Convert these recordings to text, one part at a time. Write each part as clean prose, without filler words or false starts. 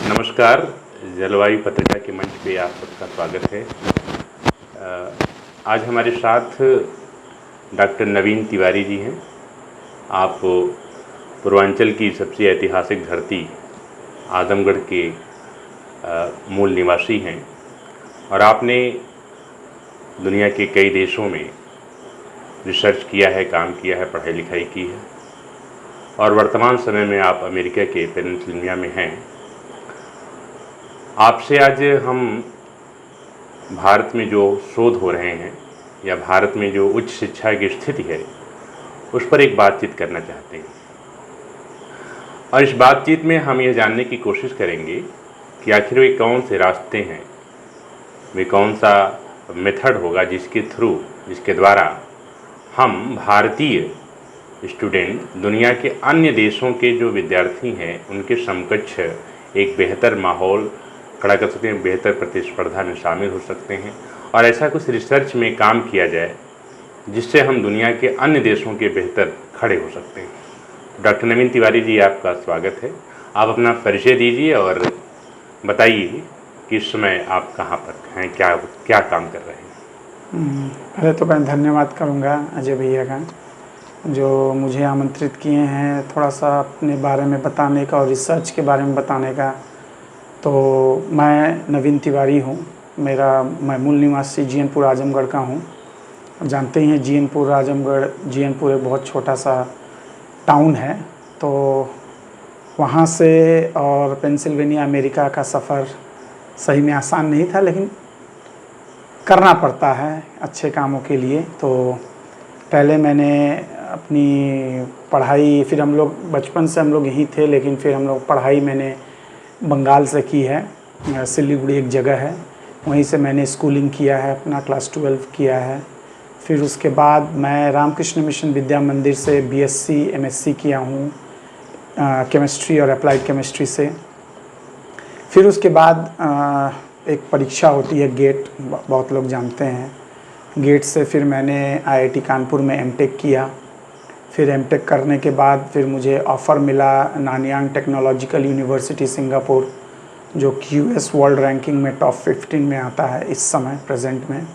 नमस्कार। जलवायु पत्रिका के मंच पे आप सबका स्वागत है। आज हमारे साथ डॉक्टर नवीन तिवारी जी हैं। आप पूर्वांचल की सबसे ऐतिहासिक धरती आजमगढ़ के मूल निवासी हैं और आपने दुनिया के कई देशों में रिसर्च किया है, काम किया है, पढ़ाई लिखाई की है और वर्तमान समय में आप अमेरिका के पेनिनसुला में हैं। आपसे आज हम भारत में जो शोध हो रहे हैं या भारत में जो उच्च शिक्षा की स्थिति है उस पर एक बातचीत करना चाहते हैं और इस बातचीत में हम यह जानने की कोशिश करेंगे कि आखिर वे कौन से रास्ते हैं, वे कौन सा मेथड होगा जिसके द्वारा हम भारतीय स्टूडेंट दुनिया के अन्य देशों के जो विद्यार्थी हैं उनके समकक्ष एक बेहतर माहौल खड़ा कर सकते हैं, बेहतर प्रतिस्पर्धा में शामिल हो सकते हैं और ऐसा कुछ रिसर्च में काम किया जाए जिससे हम दुनिया के अन्य देशों के बेहतर खड़े हो सकते हैं। डॉक्टर नवीन तिवारी जी, आपका स्वागत है। आप अपना परिचय दीजिए और बताइए कि इस समय आप कहाँ पर हैं, क्या काम कर रहे हैं। पहले तो मैं धन्यवाद करूँगा अजय भैया का जो मुझे आमंत्रित किए हैं थोड़ा सा अपने बारे में बताने का और रिसर्च के बारे में बताने का। तो मैं नवीन तिवारी हूँ। मैं मूल निवासी जीएनपुर आजमगढ़ का हूँ। जानते ही हैं जीएनपुर एक बहुत छोटा सा टाउन है। तो वहाँ से और पेंसिल्वेनिया अमेरिका का सफ़र सही में आसान नहीं था, लेकिन करना पड़ता है अच्छे कामों के लिए। तो पहले मैंने अपनी पढ़ाई, फिर हम लोग बचपन से हम लोग यहीं थे, लेकिन फिर हम लोग पढ़ाई मैंने बंगाल से की है। सिलीगुड़ी एक जगह है, वहीं से मैंने स्कूलिंग किया है, अपना क्लास 12 किया है। फिर उसके बाद मैं रामकृष्ण मिशन विद्या मंदिर से बीएससी एमएससी किया हूँ केमिस्ट्री और अप्लाइड केमिस्ट्री से। फिर उसके बाद एक परीक्षा होती है गेट, बहुत लोग जानते हैं। गेट से फिर मैंने आईआईटी कानपुर में एमटेक किया। फिर एमटेक करने के बाद फिर मुझे ऑफ़र मिला नानयांग टेक्नोलॉजिकल यूनिवर्सिटी सिंगापुर, जो क्यूएस वर्ल्ड रैंकिंग में टॉप 15 में आता है इस समय प्रेजेंट में।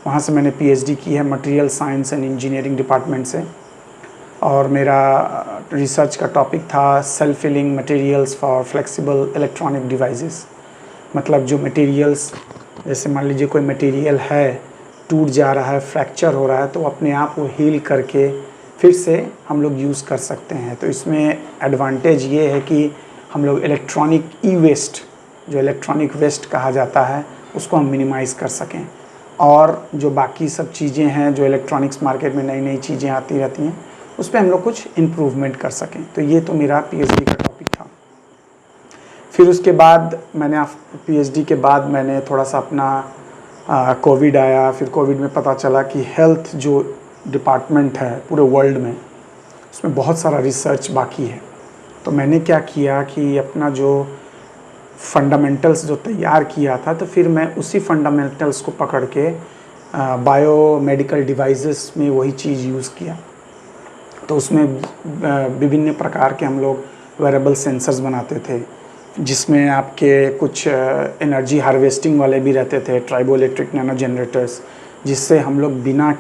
वहाँ से मैंने पीएचडी की है material science and engineering department से और मेरा रिसर्च का टॉपिक था self healing materials for flexible electronic devices. मतलब जो मटेरियल्स, जैसे मान लीजिए कोई मटेरियल है, टूट जा रहा है, फ्रैक्चर हो रहा है, तो अपने आप वो हील करके फिर से हम लोग यूज़ कर सकते हैं। तो इसमें एडवांटेज ये है कि हम लोग इलेक्ट्रॉनिक ई वेस्ट, जो इलेक्ट्रॉनिक वेस्ट कहा जाता है, उसको हम मिनिमाइज़ कर सकें। और जो बाकी सब चीज़ें हैं, जो इलेक्ट्रॉनिक्स मार्केट में नई नई चीज़ें आती रहती हैं, उस पर हम लोग कुछ इम्प्रूवमेंट कर सकें। तो ये तो मेरा पीएचडी का टॉपिक था। फिर उसके बाद पीएचडी के बाद मैंने थोड़ा सा अपना कोविड आया। फिर कोविड में पता चला कि हेल्थ जो डिपार्टमेंट है पूरे वर्ल्ड में, उसमें बहुत सारा रिसर्च बाकी है। तो मैंने क्या किया कि अपना जो फंडामेंटल्स जो तैयार किया था, तो फिर मैं उसी फंडामेंटल्स को पकड़ के बायोमेडिकल डिवाइसेस में वही चीज़ यूज़ किया। तो उसमें विभिन्न प्रकार के हम लोग वेरेबल सेंसर्स बनाते थे, जिसमें आपके कुछ एनर्जी हार्वेस्टिंग वाले भी रहते थे, ट्राइबो इलेक्ट्रिक नैनो जनरेटर्स, जिससे हम लोग बिना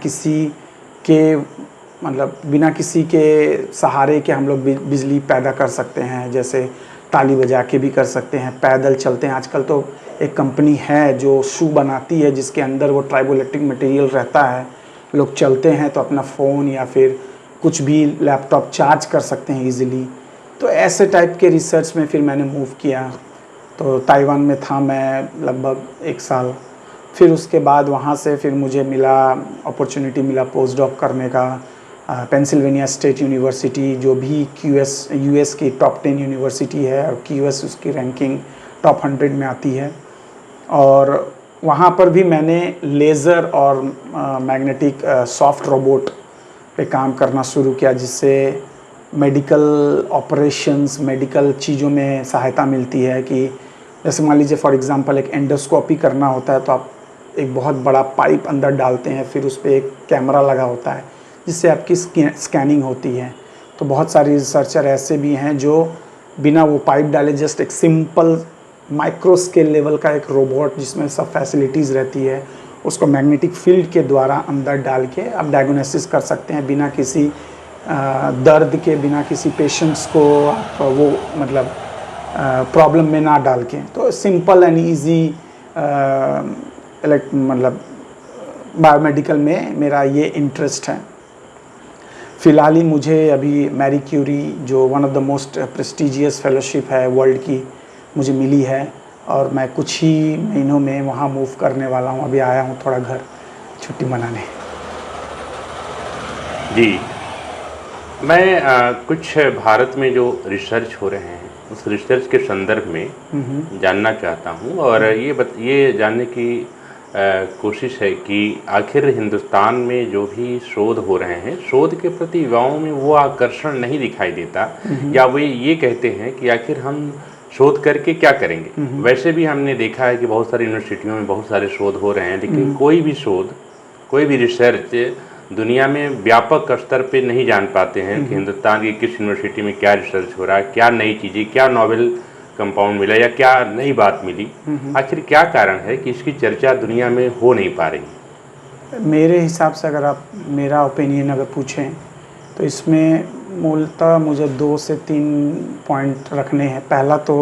किसी के सहारे के हम लोग बिजली पैदा कर सकते हैं। जैसे ताली बजा के भी कर सकते हैं, पैदल चलते हैं। आजकल तो एक कंपनी है जो शू बनाती है जिसके अंदर वो ट्राइबो इलेक्ट्रिक मटेरियल रहता है, लोग चलते हैं तो अपना फ़ोन या फिर कुछ भी लैपटॉप चार्ज कर सकते हैं इजीली। तो ऐसे टाइप के रिसर्च में फिर मैंने मूव किया। तो ताइवान में था मैं लगभग 1 साल। फिर उसके बाद वहाँ से फिर मुझे अपॉर्चुनिटी मिला पोस्ट डॉक करने का पेंसिल्वेनिया स्टेट यूनिवर्सिटी, जो भी यूएस की टॉप 10 यूनिवर्सिटी है और क्यूएस उसकी रैंकिंग टॉप 100 में आती है। और वहाँ पर भी मैंने लेज़र और मैग्नेटिक सॉफ्ट रोबोट पे काम करना शुरू किया, जिससे मेडिकल ऑपरेशंस, मेडिकल चीज़ों में सहायता मिलती है। कि जैसे मान लीजिए फॉर एग्जांपल एक एंडोस्कोपी करना होता है, तो आप एक बहुत बड़ा पाइप अंदर डालते हैं, फिर उस पर एक कैमरा लगा होता है जिससे आपकी स्कैनिंग होती है। तो बहुत सारे रिसर्चर ऐसे भी हैं जो बिना वो पाइप डाले जस्ट एक सिंपल माइक्रो स्केल लेवल का एक रोबोट जिसमें सब फैसिलिटीज़ रहती है, उसको मैग्नेटिक फील्ड के द्वारा अंदर डाल के आप डायग्नोसिस कर सकते हैं बिना किसी दर्द के, बिना किसी पेशेंट्स को आप वो मतलब प्रॉब्लम में ना डाल के। तो सिंपल एंड ईजी मतलब बायोमेडिकल में मेरा ये इंटरेस्ट है। फ़िलहाल ही मुझे अभी मैरी क्यूरी जो one of the most prestigious fellowship है वर्ल्ड की मुझे मिली है, और मैं कुछ ही महीनों में वहाँ मूव करने वाला हूँ। अभी आया हूँ थोड़ा घर छुट्टी मनाने। जी, मैं कुछ भारत में जो रिसर्च हो रहे हैं उस रिसर्च के संदर्भ में जानना चाहता हूँ, और ये जानने की कोशिश है कि आखिर हिंदुस्तान में जो भी शोध हो रहे हैं, शोध के प्रति युवाओं में वो आकर्षण नहीं दिखाई देता, या वे ये कहते हैं कि आखिर हम शोध करके क्या करेंगे। वैसे भी हमने देखा है कि बहुत सारी यूनिवर्सिटियों में बहुत सारे शोध हो रहे हैं, लेकिन कोई भी शोध, कोई भी रिसर्च दुनिया में व्यापक स्तर पे नहीं जान पाते हैं कि हिंदुस्तान की किस यूनिवर्सिटी में क्या रिसर्च हो रहा है, क्या नई चीज़ें, क्या नॉवेल कंपाउंड मिला या क्या नई बात मिली। आखिर क्या कारण है कि इसकी चर्चा दुनिया में हो नहीं पा रही? मेरे हिसाब से अगर आप मेरा ओपिनियन अगर पूछें तो इसमें मूलतः मुझे 2 से 3 पॉइंट रखने हैं। पहला तो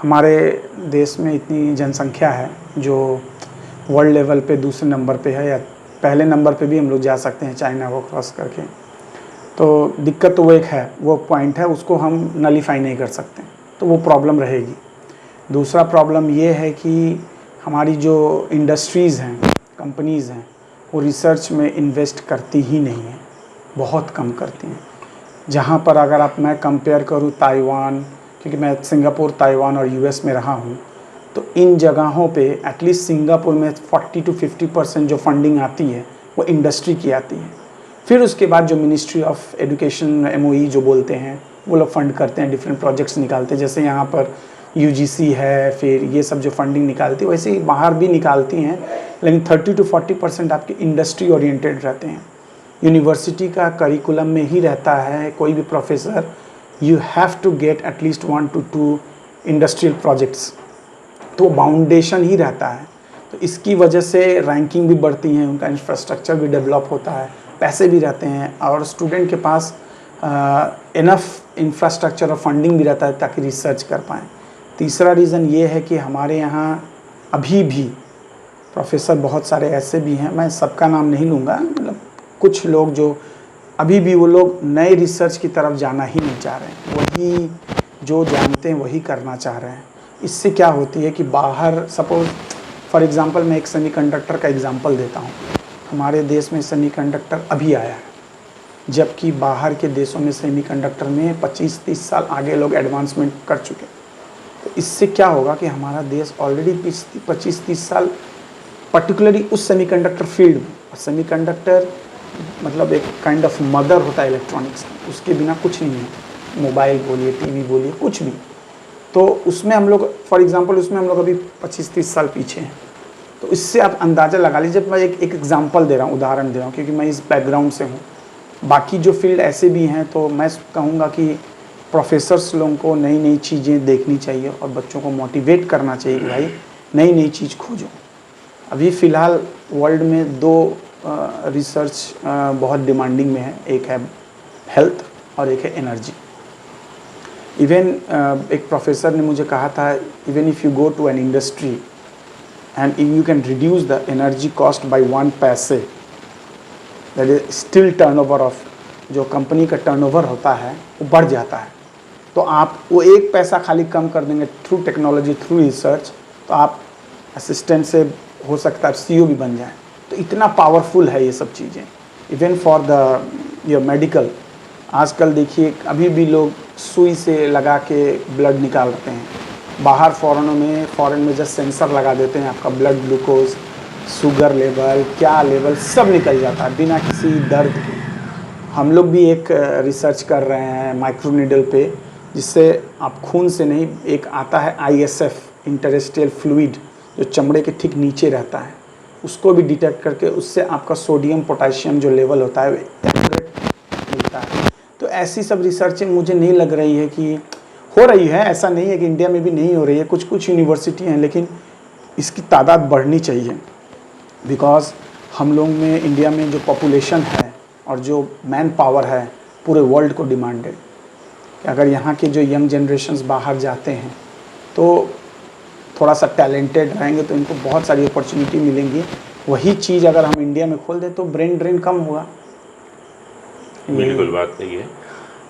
हमारे देश में इतनी जनसंख्या है जो वर्ल्ड लेवल पे दूसरे नंबर पे है, या पहले नंबर पे भी हम लोग जा सकते हैं चाइना को क्रॉस करके। तो दिक्कत तो वो एक है, वो पॉइंट है, उसको हम नलीफाई नहीं कर सकते, तो वो प्रॉब्लम रहेगी। दूसरा प्रॉब्लम ये है कि हमारी जो इंडस्ट्रीज़ हैं, कंपनीज़ हैं, वो रिसर्च में इन्वेस्ट करती ही नहीं हैं, बहुत कम करती हैं। जहाँ पर अगर मैं कंपेयर करूँ ताइवान, क्योंकि मैं सिंगापुर, ताइवान और यूएस में रहा हूँ, तो इन जगहों पे एटलीस्ट सिंगापुर में 40 to 50% जो फंडिंग आती है वो इंडस्ट्री की आती है। फिर उसके बाद जो मिनिस्ट्री ऑफ एजुकेशन MOE जो बोलते हैं वो लोग फंड करते हैं, डिफरेंट प्रोजेक्ट्स निकालते हैं। जैसे यहाँ पर UGC है, फिर ये सब जो फंडिंग निकालती है वैसे ही बाहर भी निकालती हैं, लेकिन 30 to 40% आपके इंडस्ट्री ओरिएंटेड रहते हैं। यूनिवर्सिटी का करिकुलम में ही रहता है, कोई भी professor you have to get at least 1 to 2 industrial projects, तो फाउंडेशन ही रहता है। तो इसकी वजह से रैंकिंग भी बढ़ती है, उनका इंफ्रास्ट्रक्चर भी डेवलप होता है, पैसे भी रहते हैं, और स्टूडेंट के पास इनफ इंफ्रास्ट्रक्चर और फंडिंग भी रहता है ताकि रिसर्च कर पाएँ। तीसरा रीज़न ये है कि हमारे यहाँ अभी भी प्रोफेसर बहुत सारे ऐसे भी हैं, मैं सबका नाम नहीं लूँगा, मतलब कुछ लोग जो अभी भी वो लोग नए रिसर्च की तरफ जाना ही नहीं चाह रहे हैं, वही जो जानते हैं वही करना चाह रहे हैं। इससे क्या होती है कि बाहर सपोज फॉर एग्ज़ाम्पल मैं एक सेमीकंडक्टर का एग्ज़ाम्पल देता हूँ। हमारे देश में सेमीकंडक्टर अभी आया है, जबकि बाहर के देशों में सेमीकंडक्टर में 25-30 साल आगे लोग एडवांसमेंट कर चुके। तो इससे क्या होगा कि हमारा देश ऑलरेडी 25-30 साल पर्टिकुलरली उस सेमीकंडक्टर फील्ड में, और सेमीकंडक्टर मतलब एक काइंड ऑफ मदर होता है इलेक्ट्रॉनिक्स, उसके बिना कुछ नहीं है, मोबाइल बोलिए, टीवी बोलिए, कुछ भी। तो उसमें हम लोग फॉर एग्ज़ाम्पल उसमें हम लोग अभी 25-30 साल पीछे हैं। तो इससे आप अंदाज़ा लगा लीजिए। मैं एक एग्ज़ाम्पल दे रहा हूँ, उदाहरण दे रहा हूँ, क्योंकि मैं इस बैकग्राउंड से हूँ। बाकी जो फील्ड ऐसे भी हैं, तो मैं कहूँगा कि प्रोफेसर्स लोगों को नई नई चीज़ें देखनी चाहिए और बच्चों को मोटिवेट करना चाहिए कि भाई नई नई चीज़ खोजो। अभी फ़िलहाल वर्ल्ड में 2 रिसर्च बहुत डिमांडिंग में है, एक है हेल्थ और एक है एनर्जी। इवन एक प्रोफेसर ने मुझे कहा था, even if you go to an industry and you can reduce the energy cost by 1 पैसे, that is still turnover of जो कंपनी का टर्नओवर होता है वो बढ़ जाता है। तो आप वो 1 पैसा खाली कम कर देंगे थ्रू टेक्नोलॉजी, थ्रू रिसर्च, तो आप असिस्टेंट से हो सकता है CEO भी बन जाए। तो इतना पावरफुल है ये सब चीज़ें। Even for the your medical, आजकल देखिए अभी भी लोग सुई से लगा के ब्लड निकालते हैं। बाहर फॉरेन में जस्ट सेंसर लगा देते हैं, आपका ब्लड ग्लूकोज, शुगर लेवल, क्या लेवल सब निकल जाता है बिना किसी दर्द के। हम लोग भी एक रिसर्च कर रहे हैं माइक्रो नीडल पे, जिससे आप खून से नहीं, एक आता है ISF इंटरस्टिशियल फ्लूइड जो चमड़े के ठीक नीचे रहता है, उसको भी डिटेक्ट करके उससे आपका सोडियम पोटेशियम जो लेवल होता है एक्यूरेट मिलता है। तो ऐसी सब रिसर्चें मुझे नहीं लग रही है कि हो रही है, ऐसा नहीं है कि इंडिया में भी नहीं हो रही है, कुछ कुछ यूनिवर्सिटी हैं, लेकिन इसकी तादाद बढ़नी चाहिए। बिकॉज हम लोग में इंडिया में जो पॉपुलेशन है और जो मैन पावर है पूरे वर्ल्ड को डिमांडेड, कि अगर यहाँ के जो यंग जनरेशन्स बाहर जाते हैं तो थोड़ा सा टैलेंटेड रहेंगे तो इनको बहुत सारी अपॉर्चुनिटी मिलेंगी। वही चीज़ अगर हम इंडिया में खोल दें तो ब्रेन ड्रेन कम होगा। बिल्कुल बात सही है।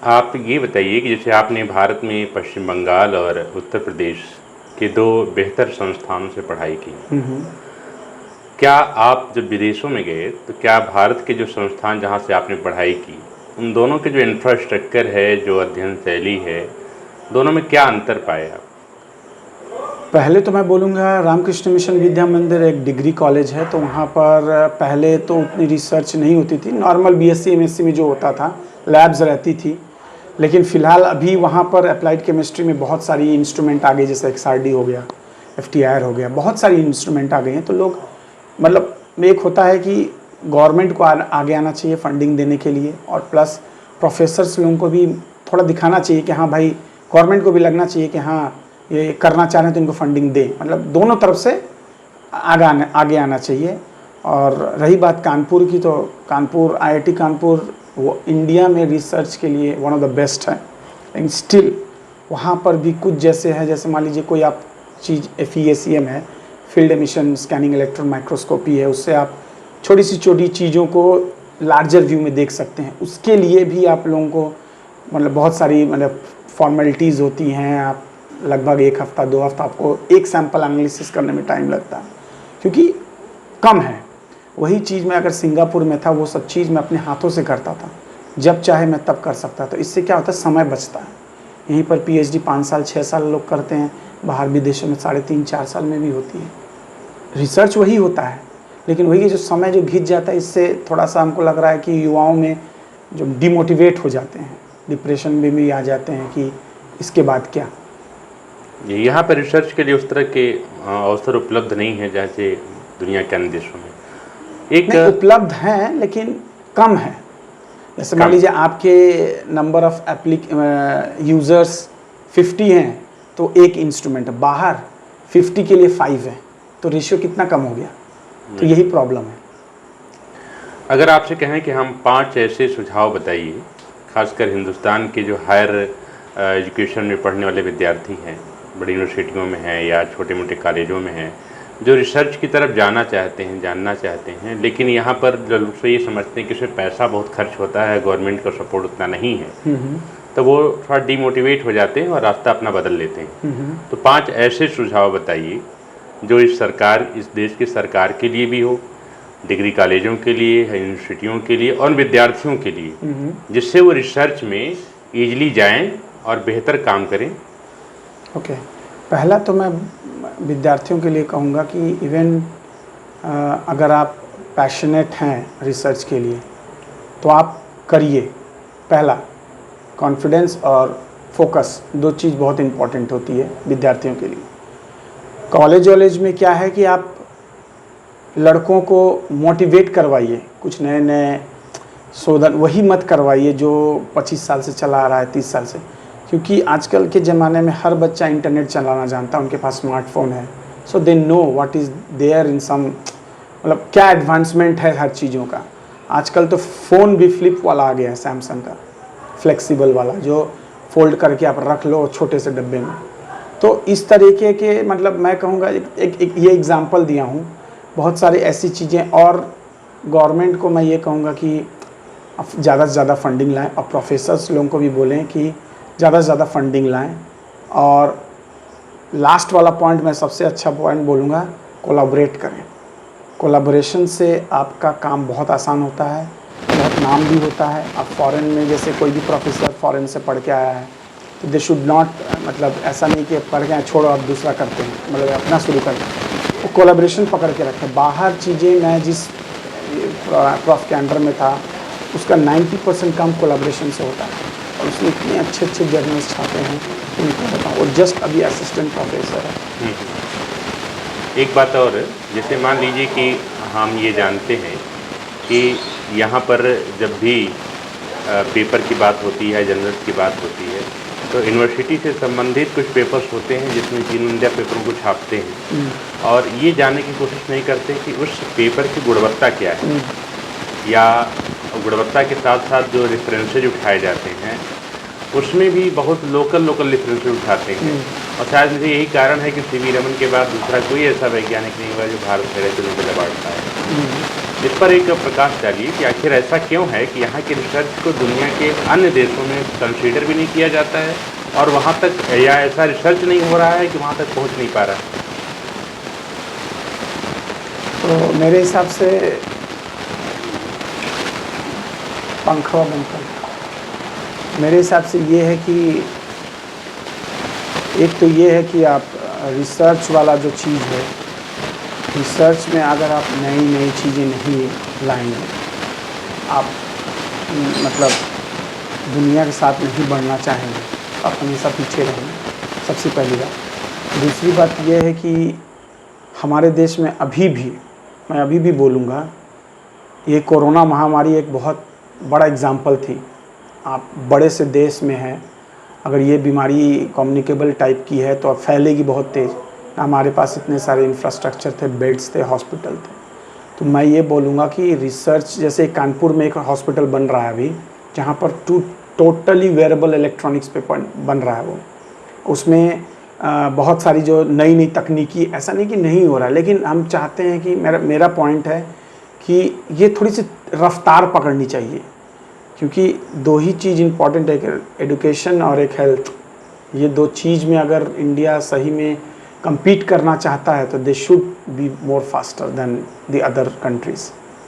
आप ये बताइए कि जैसे आपने भारत में पश्चिम बंगाल और उत्तर प्रदेश के 2 बेहतर संस्थानों से पढ़ाई की, क्या आप जब विदेशों में गए तो क्या भारत के जो संस्थान जहाँ से आपने पढ़ाई की उन दोनों के जो इंफ्रास्ट्रक्चर है, जो अध्ययन शैली है, दोनों में क्या अंतर पाए आप? पहले तो मैं बोलूँगा रामकृष्ण मिशन विद्या मंदिर एक डिग्री कॉलेज है, तो वहाँ पर पहले तो उतनी रिसर्च नहीं होती थी। नॉर्मल बीएससी एमएससी में जो होता था लैब्स रहती थी, लेकिन फ़िलहाल अभी वहाँ पर अप्लाइड केमिस्ट्री में बहुत सारी इंस्ट्रूमेंट आ गई, जैसे XRD हो गया, FTIR हो गया, बहुत सारी इंस्ट्रूमेंट आ गई हैं। तो लोग मतलब एक होता है कि गवर्नमेंट को आगे आना चाहिए फंडिंग देने के लिए, और प्लस प्रोफेसर्स लोगों को भी थोड़ा दिखाना चाहिए कि हाँ भाई, गवर्नमेंट को भी लगना चाहिए कि हाँ ये करना चाह रहे हैं तो इनको फंडिंग दें। मतलब दोनों तरफ से आगे आना चाहिए। और रही बात कानपुर की, तो कानपुर IIT कानपुर वो इंडिया में रिसर्च के लिए वन ऑफ द बेस्ट है, लेकिन स्टिल वहाँ पर भी कुछ जैसे है, जैसे मान लीजिए कोई आप चीज़ FEACM है, field emission scanning electron microscopy है, उससे आप छोटी सी छोटी चीज़ों को लार्जर व्यू में देख सकते हैं। उसके लिए भी आप लोगों को मतलब बहुत सारी मतलब फॉर्मेलिटीज़ होती हैं। आप लगभग 1 हफ्ता 2 हफ्ता आपको एक सैंपल एनालिसिस करने में टाइम लगता है, क्योंकि कम है। वही चीज़ मैं अगर सिंगापुर में था, वो सब चीज़ मैं अपने हाथों से करता था, जब चाहे मैं तब कर सकता था। इससे क्या होता है, समय बचता है। यहीं पर PhD 5 साल 6 साल लोग करते हैं, बाहर विदेशों में 3.5-4 साल में भी होती है। रिसर्च वही होता है, लेकिन वही जो समय जो घिंच जाता है, इससे थोड़ा सा हमको लग रहा है कि युवाओं में जो डिमोटिवेट हो जाते हैं, डिप्रेशन में भी आ जाते हैं कि इसके बाद क्या। यहाँ पर रिसर्च के लिए उस तरह के अवसर उपलब्ध नहीं है जैसे दुनिया के अन्य देशों में। नहीं, उपलब्ध हैं लेकिन कम है। जैसे मान लीजिए आपके नंबर ऑफ यूज़र्स 50 हैं तो एक इंस्ट्रूमेंट है, बाहर 50 के लिए 5 है, तो रेशियो कितना कम हो गया। तो यही प्रॉब्लम है। अगर आपसे कहें कि हम 5 ऐसे सुझाव बताइए, खासकर हिंदुस्तान के जो हायर एजुकेशन में पढ़ने वाले विद्यार्थी हैं, बड़ी यूनिवर्सिटियों में हैं या छोटे मोटे कॉलेजों में हैं, जो रिसर्च की तरफ जाना चाहते हैं, जानना चाहते हैं, लेकिन यहाँ पर लोग से ये समझते हैं कि इसमें पैसा बहुत खर्च होता है, गवर्नमेंट का सपोर्ट उतना नहीं है, तो वो थोड़ा डिमोटिवेट हो जाते हैं और रास्ता अपना बदल लेते हैं। तो 5 ऐसे सुझाव बताइए जो इस देश की सरकार के लिए भी हो, डिग्री कॉलेजों के लिए, यूनिवर्सिटियों के लिए और विद्यार्थियों के लिए, जिससे वो रिसर्च में ईजिली जाएं और बेहतर काम करें। ओके, पहला तो मैं विद्यार्थियों के लिए कहूँगा कि इवन अगर आप पैशनेट हैं रिसर्च के लिए तो आप करिए। पहला, कॉन्फिडेंस और फोकस, 2 चीज़ बहुत इम्पॉर्टेंट होती है विद्यार्थियों के लिए। कॉलेज में क्या है कि आप लड़कों को मोटिवेट करवाइए, कुछ नए नए शोधन वही मत करवाइए जो 25 साल से चला आ रहा है, 30 साल से, क्योंकि आजकल के ज़माने में हर बच्चा इंटरनेट चलाना जानता है, उनके पास स्मार्टफोन है, so they know what is there in some, मतलब क्या एडवांसमेंट है हर चीज़ों का। आजकल तो फ़ोन भी फ्लिप वाला आ गया है, सैमसंग का फ्लेक्सिबल वाला, जो फोल्ड करके आप रख लो छोटे से डब्बे में। तो इस तरीके के मतलब मैं कहूँगा एक ये एग्ज़ाम्पल दिया हूँ, बहुत सारी ऐसी चीज़ें। और गवर्नमेंट को मैं ये कहूँगा कि ज़्यादा से ज़्यादा फंडिंग लाएं, और प्रोफेसर्स लोगों को भी बोलें कि ज़्यादा से ज़्यादा फंडिंग लाएं। और लास्ट वाला पॉइंट मैं सबसे अच्छा पॉइंट बोलूँगा, कोलैबोरेट करें। कोलैबोरेशन से आपका काम बहुत आसान होता है, बहुत नाम भी होता है। अब फॉरेन में जैसे कोई भी प्रोफेसर फॉरेन से पढ़ के आया है तो दे शुड नॉट, मतलब ऐसा नहीं कि पढ़ के छोड़ो आप दूसरा करते हैं, मतलब अपना शुरू करते हैं। तो कोलैबोरेशन पकड़ के रखें। बाहर चीज़ें, मैं जिस प्रॉफ के अंडर में था उसका 90% काम कोलैबोरेशन से होता है, और उसमें इतने अच्छे अच्छे जर्नल्स छापे हैं उनको बताऊँ, और जस्ट अभी असिस्टेंट प्रोफेसर है। एक बात और, जैसे मान लीजिए कि हम ये जानते हैं कि यहाँ पर जब भी पेपर की बात होती है, जर्नल्स की बात होती है, तो यूनिवर्सिटी से संबंधित कुछ पेपर्स होते हैं जिसमें जीन इंडिया पेपरों को छापते हैं और ये जानने की कोशिश नहीं करते कि उस पेपर की गुणवत्ता क्या है, या गुणवत्ता के साथ साथ जो रेफरेंसेज उठाए जाते हैं उसमें भी बहुत लोकल रेफरेंसेज उठाते हैं। और शायद मुझे यही कारण है कि सीवी रमन के बाद दूसरा कोई ऐसा वैज्ञानिक नहीं हुआ जो भारत में रहते हुए नोबेल अवार्ड पाए। इस पर एक प्रकाश डालिए कि आखिर ऐसा क्यों है कि यहाँ की रिसर्च को दुनिया के अन्य देशों में कंसीडर भी नहीं किया जाता है और वहाँ तक, या ऐसा रिसर्च नहीं हो रहा है कि वहाँ तक पहुँच नहीं पा रहा है। तो मेरे हिसाब से पंखा बनकर मेरे हिसाब से ये है कि एक तो ये है कि आप रिसर्च वाला जो चीज़ है, रिसर्च में अगर आप नई नई चीज़ें नहीं लाएंगे, आप मतलब दुनिया के साथ नहीं बढ़ना चाहेंगे, आप हमेशा पीछे रहेंगे। सबसे पहली बात। दूसरी बात यह है कि हमारे देश में मैं अभी भी बोलूँगा, ये कोरोना महामारी एक बहुत बड़ा एग्ज़ाम्पल थी। आप बड़े से देश में हैं, अगर ये बीमारी कम्युनिकेबल टाइप की है तो अब फैलेगी बहुत तेज़। हमारे पास इतने सारे इंफ्रास्ट्रक्चर थे, बेड्स थे, हॉस्पिटल थे। तो मैं ये बोलूँगा कि रिसर्च, जैसे कानपुर में एक हॉस्पिटल बन रहा है अभी, जहाँ पर टोटली वेरेबल इलेक्ट्रॉनिक्स पे बन रहा है वो। उसमें बहुत सारी जो नई नई तकनीकी, ऐसा नहीं कि नहीं हो रहा है, लेकिन हम चाहते हैं कि मेरा पॉइंट है कि ये थोड़ी सी रफ्तार पकड़नी चाहिए, क्योंकि दो ही चीज़ इम्पॉर्टेंट है, एजुकेशन और एक हेल्थ। ये दो चीज़ में अगर इंडिया सही में compete करना चाहता है तो they should be more faster than the other countries,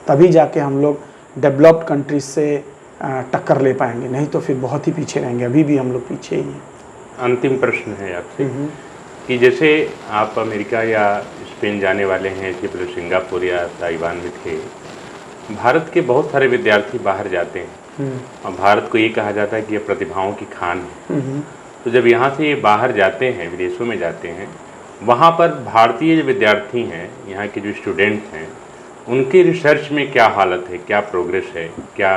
तभी जाके हम लोग डेवलप्ड कंट्रीज से टक्कर ले पाएंगे, नहीं तो फिर बहुत ही पीछे रहेंगे। अभी भी हम लोग पीछे ही हैं। अंतिम प्रश्न है आपसे कि जैसे आप अमेरिका या स्पेन जाने वाले हैं, इसी तरह सिंगापुर या ताइवान में थे, भारत के बहुत सारे विद्यार्थी बाहर जाते हैं और भारत को ये कहा जाता है कि ये प्रतिभाओं की खान है। तो जब यहाँ से ये बाहर जाते हैं, विदेशों में जाते हैं, वहाँ पर भारतीय जो विद्यार्थी हैं, यहाँ के जो स्टूडेंट्स हैं, उनके रिसर्च में क्या हालत है, क्या प्रोग्रेस है, क्या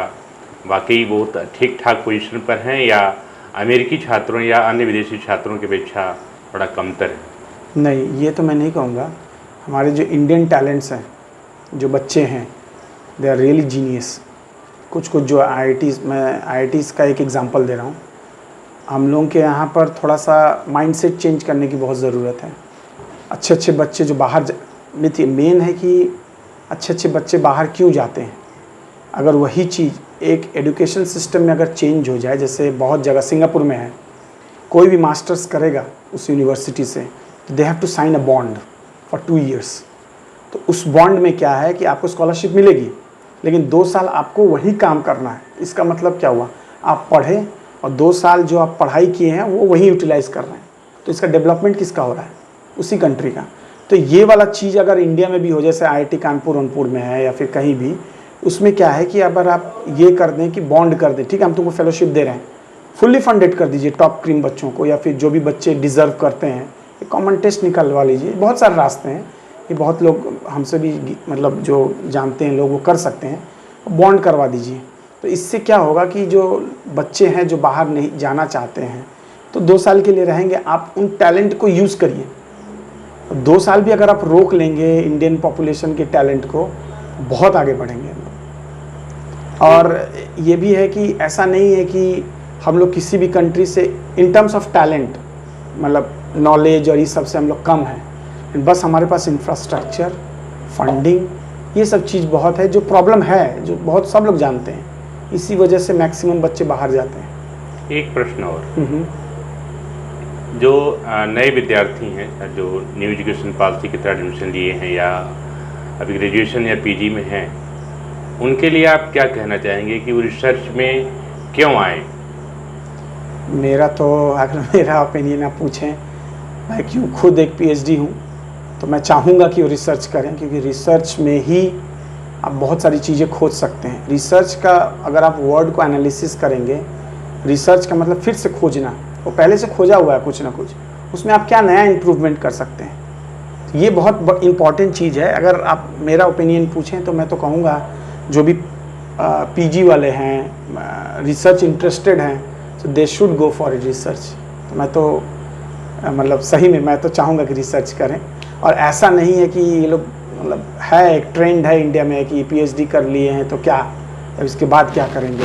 वाकई वो ठीक ठाक पोजीशन पर हैं या अमेरिकी छात्रों या अन्य विदेशी छात्रों की अपेक्षा थोड़ा कमतर है? नहीं, ये तो मैं नहीं कहूँगा। हमारे जो इंडियन टैलेंट्स हैं, जो बच्चे हैं, दे आर रियली जीनियस। कुछ जो मैं IITs का एक एग्जांपल दे रहा हूँ। हम लोगों के यहाँ पर थोड़ा सा माइंडसेट चेंज करने की बहुत ज़रूरत है। अच्छे बच्चे जो बाहर मेन है कि अच्छे बच्चे बाहर क्यों जाते हैं। अगर वही चीज़ एक एजुकेशन सिस्टम में अगर चेंज हो जाए, जैसे बहुत जगह सिंगापुर में है, कोई भी मास्टर्स करेगा उस यूनिवर्सिटी से तो they have to sign a bond for 2 years। तो उस बॉन्ड में क्या है कि आपको स्कॉलरशिप मिलेगी, लेकिन 2 साल आपको वही काम करना है। इसका मतलब क्या हुआ, आप पढ़े और 2 साल जो आप पढ़ाई किए हैं वो वही यूटिलाइज़ कर रहे हैं। तो इसका डेवलपमेंट किसका हो रहा है, उसी कंट्री का। तो ये वाला चीज़ अगर इंडिया में भी हो, जैसे IIT कानपुर में है या फिर कहीं भी, उसमें क्या है कि अगर आप ये कर दें कि बॉन्ड कर दें, ठीक है हम तुमको फेलोशिप दे रहे हैं, फुल्ली फंडेड कर दीजिए टॉप क्रीम बच्चों को, या फिर जो भी बच्चे डिज़र्व करते हैं, एक कॉमन टेस्ट निकलवा लीजिए। बहुत सारे रास्ते हैं, ये बहुत लोग हमसे भी मतलब जो जानते हैं लोग वो कर सकते हैं, बॉन्ड करवा दीजिए। तो इससे क्या होगा कि जो बच्चे हैं जो बाहर नहीं जाना चाहते हैं तो 2 साल के लिए रहेंगे, आप उन टैलेंट को यूज़ करिए। 2 साल भी अगर आप रोक लेंगे इंडियन पॉपुलेशन के टैलेंट को, बहुत आगे बढ़ेंगे। और ये भी है कि ऐसा नहीं है कि हम लोग किसी भी कंट्री से इन टर्म्स ऑफ टैलेंट, मतलब नॉलेज और ये सब से हम लोग कम हैं। बस हमारे पास इंफ्रास्ट्रक्चर, फंडिंग, ये सब चीज़ बहुत है जो प्रॉब्लम है, जो बहुत सब लोग जानते हैं। इसी वजह से मैक्सिमम बच्चे बाहर जाते हैं। एक प्रश्न और, जो नए विद्यार्थी हैं जो न्यू एजुकेशन पॉलिसी की तरह एडमिशन लिए हैं या अभी ग्रेजुएशन या PG में हैं, उनके लिए आप क्या कहना चाहेंगे कि वो रिसर्च में क्यों आए? अगर मेरा ओपिनियन आप पूछें, मैं क्यों खुद एक PhD हूँ, तो मैं चाहूँगा कि वो रिसर्च करें, क्योंकि रिसर्च में ही आप बहुत सारी चीज़ें खोज सकते हैं। रिसर्च का अगर आप वर्ड को एनालिसिस करेंगे, रिसर्च का मतलब फिर से खोजना, वो पहले से खोजा हुआ है कुछ ना कुछ, उसमें आप क्या नया इम्प्रूवमेंट कर सकते हैं। तो ये बहुत इम्पॉर्टेंट चीज़ है। अगर आप मेरा ओपिनियन पूछें तो मैं तो कहूँगा जो भी PG वाले हैं, रिसर्च इंटरेस्टेड हैं, so they should go for research। तो मैं तो मतलब सही में मैं तो चाहूँगा कि रिसर्च करें। और ऐसा नहीं है कि ये लोग मतलब है एक ट्रेंड है इंडिया में कि पीएचडी कर लिए हैं तो क्या अब इसके बाद क्या करेंगे,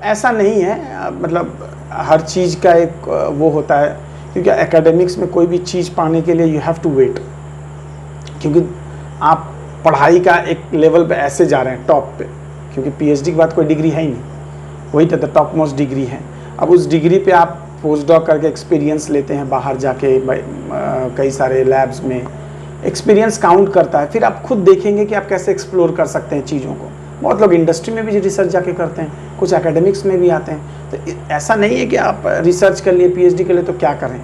ऐसा नहीं है। मतलब हर चीज़ का एक वो होता है, क्योंकि एकेडमिक्स में कोई भी चीज़ पाने के लिए यू हैव टू वेट, क्योंकि आप पढ़ाई का एक लेवल पे ऐसे जा रहे हैं टॉप पे, क्योंकि पीएचडी के बाद कोई डिग्री है ही नहीं, वही तो द टॉप मोस्ट डिग्री है। अब उस डिग्री पे आप पोस्ट डॉक करके एक्सपीरियंस लेते हैं बाहर जाके, कई सारे लैब्स में एक्सपीरियंस काउंट करता है। फिर आप खुद देखेंगे कि आप कैसे एक्सप्लोर कर सकते हैं चीज़ों को। बहुत लोग इंडस्ट्री में भी रिसर्च जाके करते हैं, कुछ एकेडमिक्स में भी आते हैं। तो ऐसा नहीं है कि आप रिसर्च कर लिए पीएचडी के लिए तो क्या करें,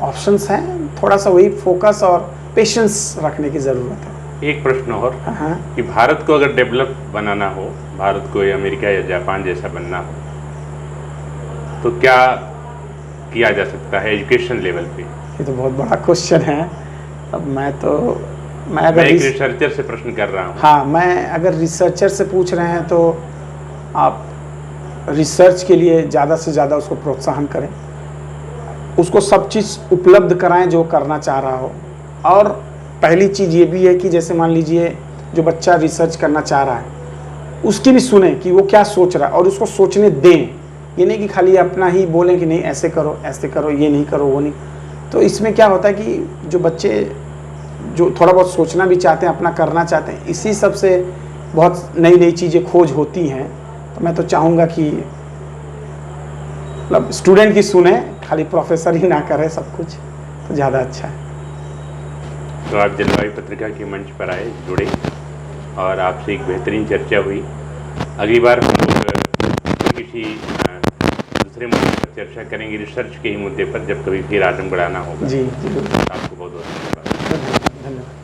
ऑप्शंस हैं। थोड़ा सा वही फोकस और पेशेंस रखने की ज़रूरत है। एक प्रश्न और हाँ, कि भारत को अगर डेवलप बनाना हो, भारत को अमेरिका या जापान जैसा बनना हो, तो क्या किया जा सकता है एजुकेशन लेवल पे? ये तो बहुत बड़ा क्वेश्चन है। अब मैं अगर मैं एक रिसर्चर से प्रश्न कर रहा हूँ। हाँ, मैं अगर रिसर्चर से पूछ रहे हैं तो आप रिसर्च के लिए ज़्यादा से ज़्यादा उसको प्रोत्साहन करें, उसको सब चीज़ उपलब्ध कराएं जो करना चाह रहा हो। और पहली चीज़ ये भी है कि जैसे मान लीजिए जो बच्चा रिसर्च करना चाह रहा है उसकी भी सुने कि वो क्या सोच रहा है और उसको सोचने दें। ये नहीं कि खाली अपना ही बोलें कि नहीं ऐसे करो, ये नहीं करो, वो नहीं। तो इसमें क्या होता है कि जो बच्चे जो थोड़ा बहुत सोचना भी चाहते हैं, अपना करना चाहते हैं, इसी सब से बहुत नई नई चीज़ें खोज होती हैं। तो मैं तो चाहूँगा कि मतलब स्टूडेंट की सुने, खाली प्रोफेसर ही ना करे सब कुछ, तो ज़्यादा अच्छा है। तो आप जलवायु पत्रिका के मंच पर आए, जुड़े और आपसे एक बेहतरीन चर्चा हुई। अगली बार हम लोग किसी दूसरे मुद्दे पर चर्चा करेंगे, रिसर्च के ही मुद्दे पर, जब कभी फिर आजमगढ़ आना होगा। जी, आपको बहुत बहुत धन्यवाद। धन्यवाद।